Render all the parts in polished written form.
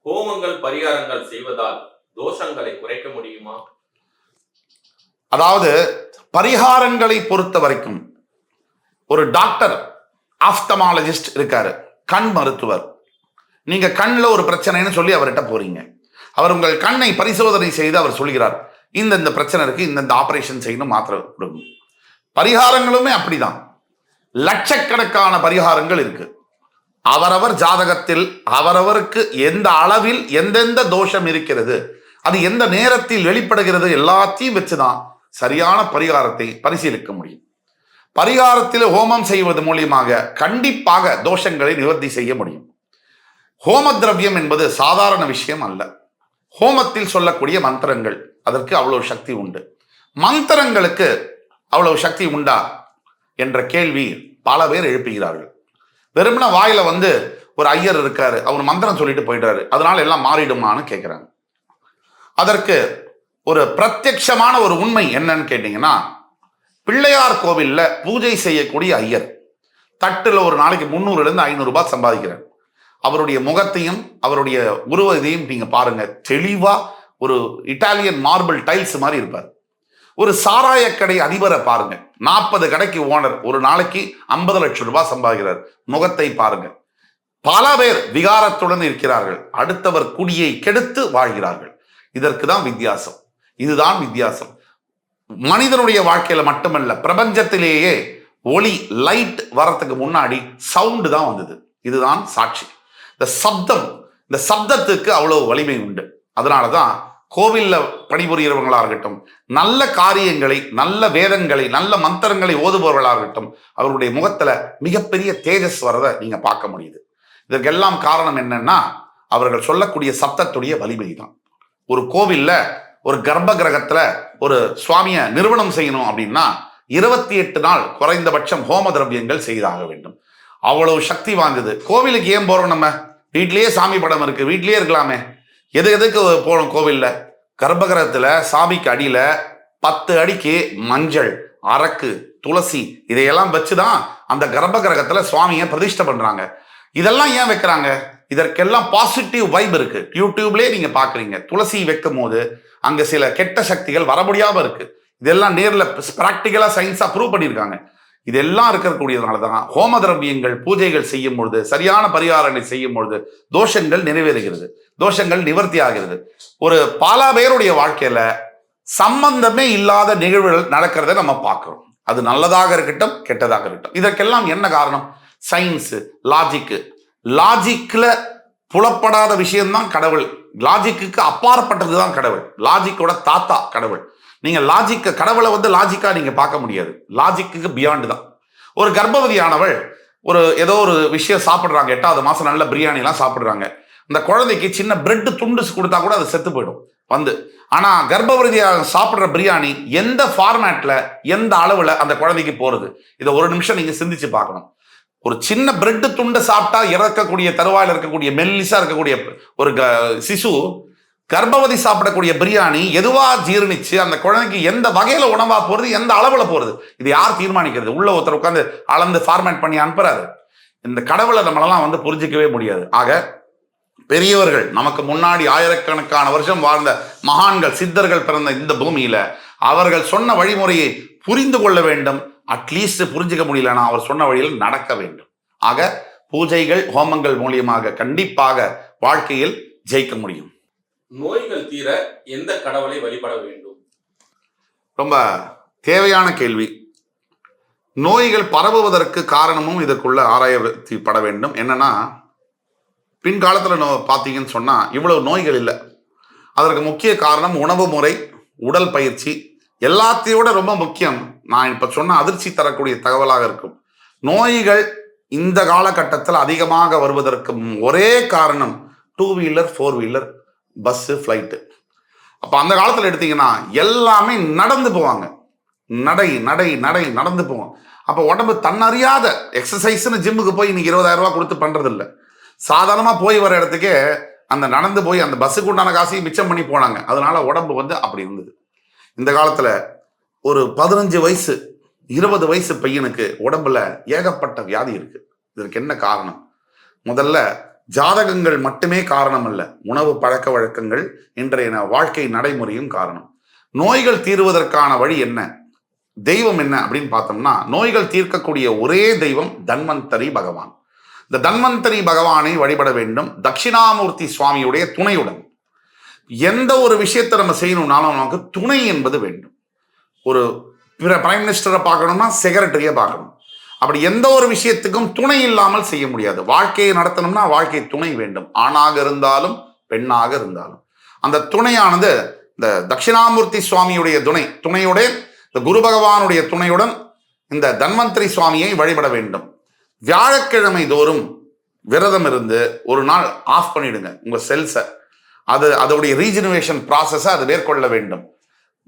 ஹோமங்கள் பரிகாரங்கள் செய்வதால் தோஷங்களை குறைக்க முடியுமா? அதாவது பரிகாரங்களை பொறுத்த வரைக்கும் ஒரு டாக்டர் ஆப்தமாலஜிஸ்ட் இருக்காரு, கண் மருத்துவர். நீங்க கண்ணில் ஒரு பிரச்சனைன்னு சொல்லி அவர்கிட்ட போறீங்க. அவர் உங்கள் கண்ணை பரிசோதனை செய்து அவர் சொல்கிறார், இந்த பிரச்சனை இருக்கு, இந்த ஆபரேஷன் செய்யணும், மாத்திரை கொடுக்கணும். பரிகாரங்களுமே அப்படிதான். லட்சக்கணக்கான பரிகாரங்கள் இருக்கு. அவரவர் ஜாதகத்தில் அவரவருக்கு எந்த அளவில் எந்தெந்த தோஷம் இருக்கிறது, அது எந்த நேரத்தில் வெளிப்படுகிறது, எல்லாத்தையும் வச்சுதான் சரியான பரிகாரத்தை பரிசீலிக்க முடியும். பரிகாரத்தில் ஹோமம் செய்வது மூலியமாக கண்டிப்பாக தோஷங்களை நிவர்த்தி செய்ய முடியும். ஹோம திரவியம் என்பது சாதாரண விஷயம் அல்ல. ஹோமத்தில் சொல்லக்கூடிய மந்திரங்கள், அதற்கு அவ்வளவு சக்தி உண்டு. மந்திரங்களுக்கு அவ்வளவு சக்தி உண்டா என்ற கேள்வி பல பேர் எழுப்புகிறார்கள். வெறுமன வாயில ஒரு ஐயர் இருக்காரு, அவர் மந்திரம் சொல்லிட்டு போயிட்டாரு, அதனால எல்லாம் மாறிடுமான்னு கேட்கிறாங்க. அதற்கு ஒரு பிரத்யட்சமான ஒரு உண்மை என்னன்னு கேட்டீங்கன்னா, பிள்ளையார் கோவில்ல பூஜை செய்யக்கூடிய ஐயர் தட்டுல ஒரு நாளைக்கு 300-500 ரூபாய் சம்பாதிக்கிறார். அவருடைய முகத்தையும் அவருடைய உருவத்தையும் நீங்க பாருங்க, தெளிவா ஒரு இட்டாலியன் மார்பிள் டைல்ஸ் மாதிரி இருப்பார். ஒரு சாராய கடை அதிபரை பாருங்க, 40 கடைக்கு ஓனர், ஒரு நாளைக்கு 50 லட்சம் ரூபாய் சம்பாதிக்கிறார். முகத்தை பாருங்க. பல பேர் விகாரத்துடன் இருக்கிறார்கள், அடுத்தவர் குடியை கெடுத்து வாழ்கிறார்கள். இதற்கு தான் வித்தியாசம். இதுதான் வித்தியாசம். மனிதனுடைய வாழ்க்கையில மட்டுமல்ல, பிரபஞ்சத்திலேயே ஒளி லைட் வரத்துக்கு முன்னாடி சவுண்டு தான் வந்தது. இதுதான் சாட்சி. இந்த சப்தத்துக்கு அவ்வளவு வலிமை உண்டு. அதனாலதான் கோவில்ல பணிபுரியறவங்களா இருக்கட்டும், நல்ல காரியங்களை, நல்ல வேதங்களை, நல்ல மந்திரங்களை ஓதுபவர்களாக இருக்கட்டும், அவருடைய முகத்துல மிகப்பெரிய தேஜஸ் வரதை நீங்க பார்க்க முடியுது. இதற்கெல்லாம் காரணம் என்னன்னா, அவர்கள் சொல்லக்கூடிய சப்தத்துடைய வலிமை தான். ஒரு கோவில்ல ஒரு கர்ப்ப கிரகத்துல ஒரு சுவாமியை நிறுவனம் செய்யணும் அப்படின்னா 28 நாள் குறைந்தபட்சம் ஹோம திரவியங்கள் செய்தாக வேண்டும். அவ்வளவு சக்தி வாங்குது. கோவிலுக்கு ஏன் போறோம்? நம்ம வீட்லயே சாமி படம் இருக்கு, வீட்லயே இருக்கலாமே. எதுக்கு போகணும் கோவில்ல? கர்ப்பகிரகத்துல சாமிக்கு அடியில 10 அடிக்கு மஞ்சள், அரக்கு, துளசி இதையெல்லாம் வச்சுதான் அந்த கர்ப்ப கிரகத்துல சுவாமியை பிரதிஷ்டை பண்றாங்க. இதெல்லாம் ஏன் வைக்கிறாங்க? இதற்கெல்லாம் பாசிட்டிவ் வைப் இருக்கு. யூடியூப்லயே நீங்க பாக்குறீங்க, துளசி வைக்கும் போது அங்க சில கெட்ட சக்திகள் வர முடியாம இருக்கு. இதெல்லாம் நேர்ல பிராக்டிக்கலா சயின்ஸா ப்ரூவ் பண்ணியிருக்காங்க. இதெல்லாம் இருக்கக்கூடியதுனாலதான் ஹோம திரவியங்கள் பூஜைகள் செய்யும் பொழுது, சரியான பரிகாரங்களை செய்யும் பொழுது தோஷங்கள் நிறைவேறுகிறது, தோஷங்கள் நிவர்த்தி ஆகிறது. ஒரு பல பேருடைய வாழ்க்கையில சம்பந்தமே இல்லாத நிகழ்வுகள் நடக்கிறத நம்ம பார்க்கிறோம். அது நல்லதாக இருக்கட்டும், கெட்டதாக இருக்கட்டும். இதற்கெல்லாம் என்ன காரணம்? சயின்ஸ், லாஜிக்ல புலப்படாத விஷயம்தான் கடவுள். லாஜிக்கு அப்பாற்பட்டதுதான் கடவுள். லாஜிக்கோட தாத்தா கடவுள். நீங்க கடவுளை லாஜிக்கா நீங்க பார்க்க முடியாது. லாஜிக்கு பியாண்டு தான். ஒரு கர்ப்பவதியானவள் ஏதோ ஒரு விஷயம் சாப்பிடுறாங்க, 8வது மாசம் நல்ல பிரியாணி எல்லாம் சாப்பிடுறாங்க. அந்த குழந்தைக்கு சின்ன பிரெட் துண்டு கொடுத்தா கூட அது செத்து போயிடும் ஆனா கர்ப்பவதியாக சாப்பிடுற பிரியாணி எந்த ஃபார்மேட்ல, எந்த அளவுல அந்த குழந்தைக்கு போறது, இதை ஒரு நிமிஷம் நீங்க சிந்திச்சு பார்க்கணும். ஒரு சின்ன பிரெட் துண்டை சாப்பிட்டா இறக்கக்கூடிய தருவாயில் இருக்கக்கூடிய மெல்லிசா இருக்கக்கூடிய ஒரு சிசு, கர்ப்பவதி சாப்பிடக்கூடிய பிரியாணி எதுவா ஜீரணிச்சு அந்த குழந்தைக்கு எந்த வகையில உணவா போறது, எந்த அளவுல போறது, இது யார் தீர்மானிக்கிறது? உள்ள ஒருத்தர் உட்காந்து அளந்து ஃபார்மேட் பண்ணி அனுப்புறாரு. இந்த கடவுளை நம்மளெல்லாம் புரிஞ்சிக்கவே முடியாது. ஆக பெரியவர்கள், நமக்கு முன்னாடி ஆயிரக்கணக்கான வருஷம் வாழ்ந்த மகான்கள், சித்தர்கள் பிறந்த இந்த பூமியில அவர்கள் சொன்ன வழிமுறையை புரிந்து கொள்ள வேண்டும். அட்லீஸ்ட் புரிஞ்சுக்க முடியலன்னா அவர் சொன்ன வழியில் நடக்க வேண்டும். ஆக பூஜைகள், ஹோமங்கள் மூலியமாக கண்டிப்பாக வாழ்க்கையில் ஜெயிக்க முடியும். நோய்கள் தீர எந்த கடவுளை வழிபட வேண்டும்? ரொம்ப தேவையான கேள்வி. நோய்கள் பரவுவதற்கு காரணமும் இதற்குள்ள ஆராயப்பட வேண்டும். என்னன்னா, பின்காலத்தில் பார்த்தீங்கன்னு சொன்னா இவ்வளவு நோய்கள் இல்லை. அதற்கு முக்கிய காரணம் உணவு முறை, உடல் பயிற்சி. எல்லாத்தையோட ரொம்ப முக்கியம், நான் இப்ப சொன்ன அதிர்ச்சி தரக்கூடிய தகவலாக இருக்கும், நோய்கள் இந்த காலகட்டத்தில் அதிகமாக வருவதற்கு ஒரே காரணம் 2 வீலர் 4 வீலர் பஸ், ஃப்ளைட்டு. அப்ப அந்த காலத்துல எடுத்தீங்கன்னா எல்லாமே நடந்து போவாங்க, நடந்து போவோம். அப்ப உடம்பு தன்னறியாத எக்ஸசைஸ்னு ஜிம்முக்கு போய் இன்னைக்கு 20,000 ரூபாய் கொடுத்து பண்றது இல்லை. சாதாரணமா போய் வர இடத்துக்கே அந்த நடந்து போய் அந்த பஸ்ஸுக்கு உண்டான காசையும் மிச்சம் பண்ணி போனாங்க. அதனால உடம்பு அப்படி இருந்தது. இந்த காலத்துல ஒரு 15 வயசு 20 வயசு பையனுக்கு உடம்புல ஏகப்பட்ட வியாதி இருக்கு. இதற்கு என்ன காரணம்? முதல்ல ஜாதகங்கள் மட்டுமே காரணம் அல்ல, உணவு பழக்க வழக்கங்கள், இன்றைய வாழ்க்கை நடைமுறையும் காரணம். நோய்கள் தீர்வதற்கான வழி என்ன, தெய்வம் என்ன அப்படின்னு பார்த்தோம்னா, நோய்கள் தீர்க்கக்கூடிய ஒரே தெய்வம் தன்வந்தரி பகவான். இந்த தன்வந்தரி பகவானை வழிபட வேண்டும், தட்சிணாமூர்த்தி சுவாமியுடைய துணையுடன். எந்த ஒரு விஷயத்தை நம்ம செய்யணும்னாலும் நமக்கு துணை என்பது வேண்டும். ஒரு பிரைம் மினிஸ்டரை பார்க்கணும்னா செக்ரட்டரியை பார்க்கணும். அப்படி எந்த ஒரு விஷயத்துக்கும் துணை இல்லாமல் செய்ய முடியாது. வாழ்க்கையை நடத்தணும்னா வாழ்க்கை துணை வேண்டும், ஆணாக இருந்தாலும் பெண்ணாக இருந்தாலும். அந்த துணையானது இந்த தட்சிணாமூர்த்தி சுவாமியுடைய துணையுடன், இந்த குரு பகவானுடைய துணையுடன் இந்த தன்வந்தரி சுவாமியை வழிபட வேண்டும். வியாழக்கிழமை தோறும் விரதம் இருந்து ஒரு நாள் ஆஃப் பண்ணிடுங்க உங்க செல்ஸை. அதோடைய ரீஜெனரேஷன் ப்ராசஸை அது மேற்கொள்ள வேண்டும்.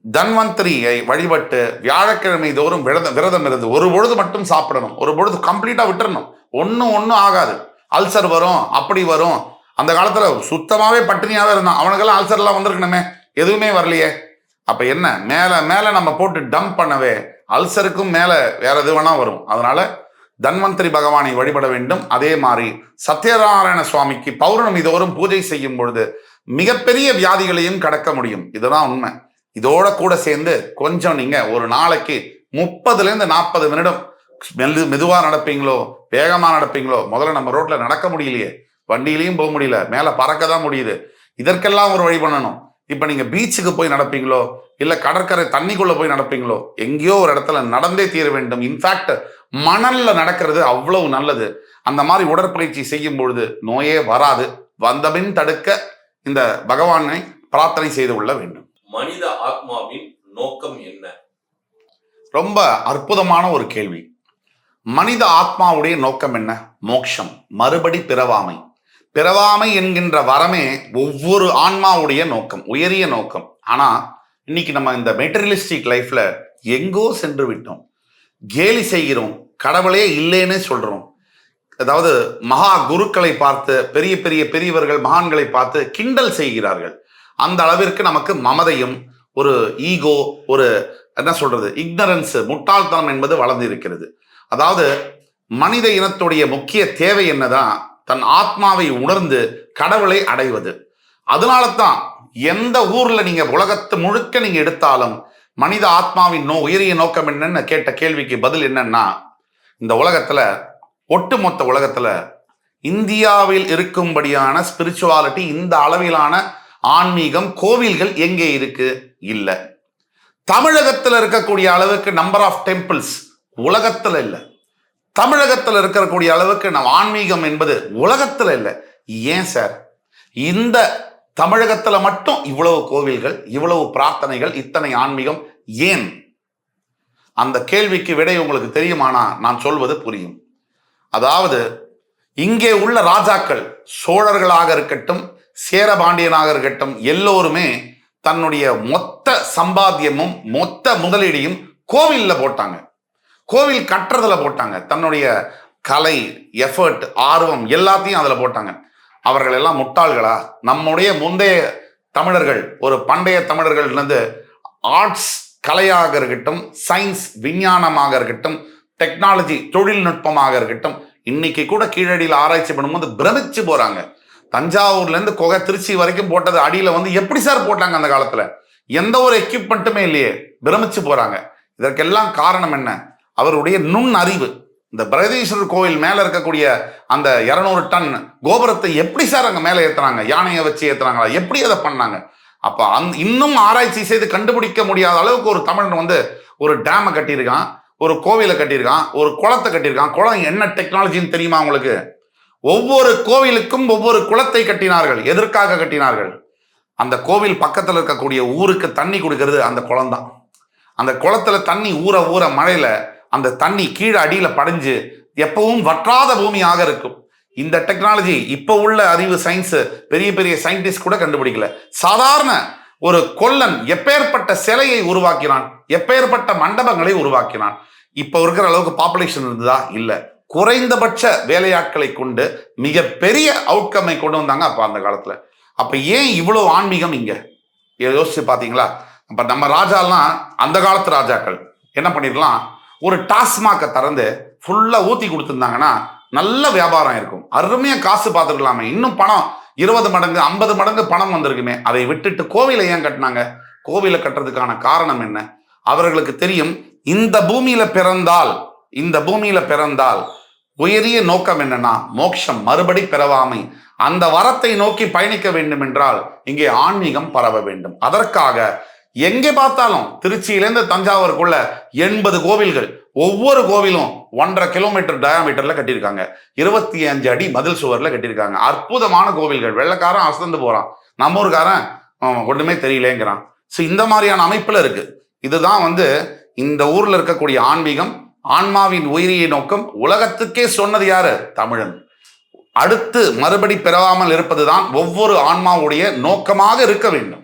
தன்வந்தரியை வழிபட்டு வியாழக்கிழமை தோறும் விரதம் இருந்து ஒரு பொழுது மட்டும் சாப்பிடணும். ஒரு பொழுது கம்ப்ளீட்டா விட்டுறணும். ஒன்றும் ஆகாது. அல்சர் வரும், அப்படி வரும். அந்த காலத்துல சுத்தமாவே பட்டினியாவே இருந்தான். அவனுக்கெல்லாம் அல்சர்லாம் வந்திருக்கணுமே, எதுவுமே வரலையே. அப்ப என்ன, மேல மேல நம்ம போட்டு டம்ப் பண்ணவே அல்சருக்கும் மேல வேற எது வேணா வரும். அதனால தன்வந்தரி பகவானை வழிபட வேண்டும். அதே மாதிரி சத்யநாராயண சுவாமிக்கு பௌர்ணமி தோறும் பூஜை செய்யும் பொழுது மிகப்பெரிய வியாதிகளையும் கடக்க முடியும். இதுதான் உண்மை. இதோட கூட சேர்ந்து கொஞ்சம் நீங்க ஒரு நாளைக்கு 30-40 நிமிடம் மெதுவா நடப்பீங்களோ வேகமா நடப்பீங்களோ. முதல்ல நம்ம ரோட்ல நடக்க முடியலையே, வண்டியிலையும் போக முடியல, மேல பறக்க தான் முடியுது. இதற்கெல்லாம் ஒரு வழி பண்ணணும். இப்ப நீங்க பீச்சுக்கு போய் நடப்பீங்களோ, இல்ல கடற்கரை தண்ணிக்குள்ள போய் நடப்பீங்களோ, எங்கேயோ ஒரு இடத்துல நடந்தே தீர வேண்டும். இன்ஃபேக்ட் மணல்ல நடக்கிறது அவ்வளவு நல்லது. அந்த மாதிரி உடற்பயிற்சி செய்யும் பொழுது நோயே வராது. வந்தபின் தடுக்க இந்த பகவானை பிரார்த்தனை செய்து கொள்ள வேண்டும். மனித ஆத்மாவின் நோக்கம் என்ன? ரொம்ப அற்புதமான ஒரு கேள்வி. மனித ஆத்மாவுடைய நோக்கம் என்ன? மோட்சம், மறுபடி பிறவாமை. பிறவாமை என்கின்ற வரமே ஒவ்வொரு ஆன்மாவுடைய நோக்கம், உயரிய நோக்கம். ஆனா இன்னைக்கு நம்ம இந்த மெட்டீரியலிஸ்டிக் லைஃப்ல எங்கோ சென்று விட்டோம். கேலி செய்கிறோம், கடவுளே இல்லைன்னு சொல்றோம். அதாவது மகா குருக்களை பார்த்து, பெரிய பெரிய பெரியவர்கள் மகான்களை பார்த்து கிண்டல் செய்கிறார்கள். அந்த அளவிற்கு நமக்கு மமதையும் ஒரு ஈகோ, ஒரு என்ன சொல்றது, இக்னரன்ஸ், முட்டாள்தனம் என்பது வளர்ந்து இருக்கிறது. அதாவது மனித இனத்துடைய முக்கிய தேவை என்னதான், தன் ஆத்மாவை உணர்ந்து கடவுளை அடைவது. அதனால தான் எந்த ஊர்ல நீங்க உலகத்து முழுக்க நீங்க எடுத்தாலும் மனித ஆத்மாவின் உயரிய நோக்கம் என்னன்னு கேட்ட கேள்விக்கு பதில் என்னன்னா, இந்த உலகத்துல, ஒட்டுமொத்த உலகத்துல இந்தியாவில் இருக்கும்படியான ஸ்பிரிச்சுவாலிட்டி, இந்த அளவிலான ஆன்மீகம், கோவில்கள் எங்கே இருக்கு? இல்ல. தமிழகத்துல இருக்கக்கூடிய அளவுக்கு நம்பர் ஆஃப் டெம்பிள்ஸ் உலகத்துல இல்ல. தமிழகத்துல இருக்கக்கூடிய அளவுக்கு நம்ம ஆன்மீகம் என்பது உலகத்துல இல்லை. ஏன் சார் இந்த தமிழகத்துல மட்டும் இவ்வளவு கோவில்கள், இவ்வளவு பிரார்த்தனைகள், இத்தனை ஆன்மீகம் ஏன்? அந்த கேள்விக்கு விடை உங்களுக்கு தெரியுமானா நான் சொல்வது புரியும். அதாவது இங்கே உள்ள ராஜாக்கள், சோழர்களாக இருக்கட்டும், சேரபாண்டியனாக இருக்கட்டும், எல்லோருமே தன்னுடைய மொத்த சம்பாத்தியமும் மொத்த முதலீடையும் கோவில்ல போட்டாங்க, கோவில் கட்டுறதுல போட்டாங்க. தன்னுடைய கலை, எஃபர்ட், ஆர்வம் எல்லாத்தையும் அதுல போட்டாங்க. அவர்கள் எல்லாம் முட்டாள்களா? நம்முடைய முந்தைய தமிழர்கள், ஒரு பண்டைய தமிழர்கள் இருந்து ஆர்ட்ஸ், கலையாக இருக்கட்டும், சயின்ஸ், விஞ்ஞானமாக இருக்கட்டும், டெக்னாலஜி, தொழில்நுட்பமாக இருக்கட்டும், இன்னைக்கு கூட கீழடியில் ஆராய்ச்சி பண்ணும்போது பிரமிச்சு போறாங்க. தஞ்சாவூர்ல இருந்து குகை திருச்சி வரைக்கும் போட்டது அடியில எப்படி சார் போட்டாங்க? அந்த காலத்துல எந்த ஒரு எக்யூப்மெண்ட்டுமே இல்லையே. பிரமிச்சு போறாங்க. இதற்கெல்லாம் காரணம் என்ன? அவருடைய நுண் அறிவு. இந்த பிரகதீஸ்வரர் கோவில் மேல இருக்கக்கூடிய அந்த 200 டன் கோபுரத்தை எப்படி சார் அங்க மேல ஏத்துறாங்க? யானையை வச்சு ஏத்துறாங்களா? எப்படி அதை பண்ணாங்க? அப்ப இன்னும் ஆராய்ச்சி செய்து கண்டுபிடிக்க முடியாத அளவுக்கு ஒரு தமிழன் ஒரு டேமை கட்டியிருக்கான், ஒரு கோவிலை கட்டியிருக்கான், ஒரு குளத்தை கட்டியிருக்கான். குளம் என்ன டெக்னாலஜின்னு தெரியுமா உங்களுக்கு? ஒவ்வொரு கோவிலுக்கும் ஒவ்வொரு குளத்தை கட்டினார்கள். எதற்காக கட்டினார்கள்? அந்த கோவில் பக்கத்தில் இருக்கக்கூடிய ஊருக்கு தண்ணி கொடுக்கிறது அந்த குளம் தான். அந்த குளத்துல தண்ணி ஊற ஊற மழையில அந்த தண்ணி கீழே அடியில படைஞ்சு எப்பவும் வற்றாத பூமியாக இருக்கும். இந்த டெக்னாலஜி இப்ப உள்ள அறிவு, சயின்ஸ், பெரிய பெரிய சயின்டிஸ்ட் கூட கண்டுபிடிக்கல. சாதாரண ஒரு கொல்லன் எப்பேற்பட்ட சிலையை உருவாக்கினான், எப்பேற்பட்ட மண்டபங்களை உருவாக்கினான். இப்ப இருக்கிற அளவுக்கு பாப்புலேஷன் இருந்ததா? இல்ல. குறைந்தபட்ச வேலையாட்களை கொண்டு மிகப்பெரிய அவுட்கம்மை கொண்டு வந்தாங்க அப்ப அந்த காலத்துல. அப்ப ஏன் இவ்வளவு ஆன்மீகம் இங்க? யோசிச்சு பாத்தீங்களா? அப்ப நம்ம ராஜாலாம், அந்த காலத்து ராஜாக்கள் என்ன பண்ணிருக்கலாம், ஒரு டாஸ்மாக திறந்து ஃபுல்லா ஊத்தி கொடுத்துருந்தாங்கன்னா நல்ல வியாபாரம் இருக்கும், அருமையா காசு பார்த்துருக்கலாமே, இன்னும் பணம் 20 மடங்கு 50 மடங்கு பணம் வந்திருக்குமே. அதை விட்டுட்டு கோவிலை ஏன் கட்டினாங்க? கோவிலை கட்டுறதுக்கான காரணம் என்ன? அவர்களுக்கு தெரியும், இந்த பூமியில பிறந்தால் உயரிய நோக்கம் என்னன்னா மோட்சம், மறுபடி பிறவாமை. அந்த வரத்தை நோக்கி பயணிக்க வேண்டும் என்றால் இங்கே ஆன்மீகம் பரவ வேண்டும். அதற்காக எங்கே பார்த்தாலும் திருச்சியிலேருந்து தஞ்சாவூருக்குள்ள 80 கோவில்கள், ஒவ்வொரு கோவிலும் 1.5 கிலோமீட்டர் டயாமீட்டர்ல கட்டியிருக்காங்க, 25 அடி மதில் சுவர்ல கட்டியிருக்காங்க. அற்புதமான கோவில்கள். வெள்ளைக்காரன் அசந்து போறான், நம்ம ஊருக்காரன் ஒண்ணுமே தெரியலேங்கிறான். ஸோ இந்த மாதிரியான அமைப்புல இருக்கு. இதுதான் இந்த ஊர்ல இருக்கக்கூடிய ஆன்மீகம். ஆன்மாவின் உயிரிய நோக்கம் உலகத்துக்கே சொன்னது யாரு? தமிழன். அடுத்து மறுபடி பிறவாமல் இருப்பதுதான் ஒவ்வொரு ஆன்மாவுடைய நோக்கமாக இருக்க வேண்டும்.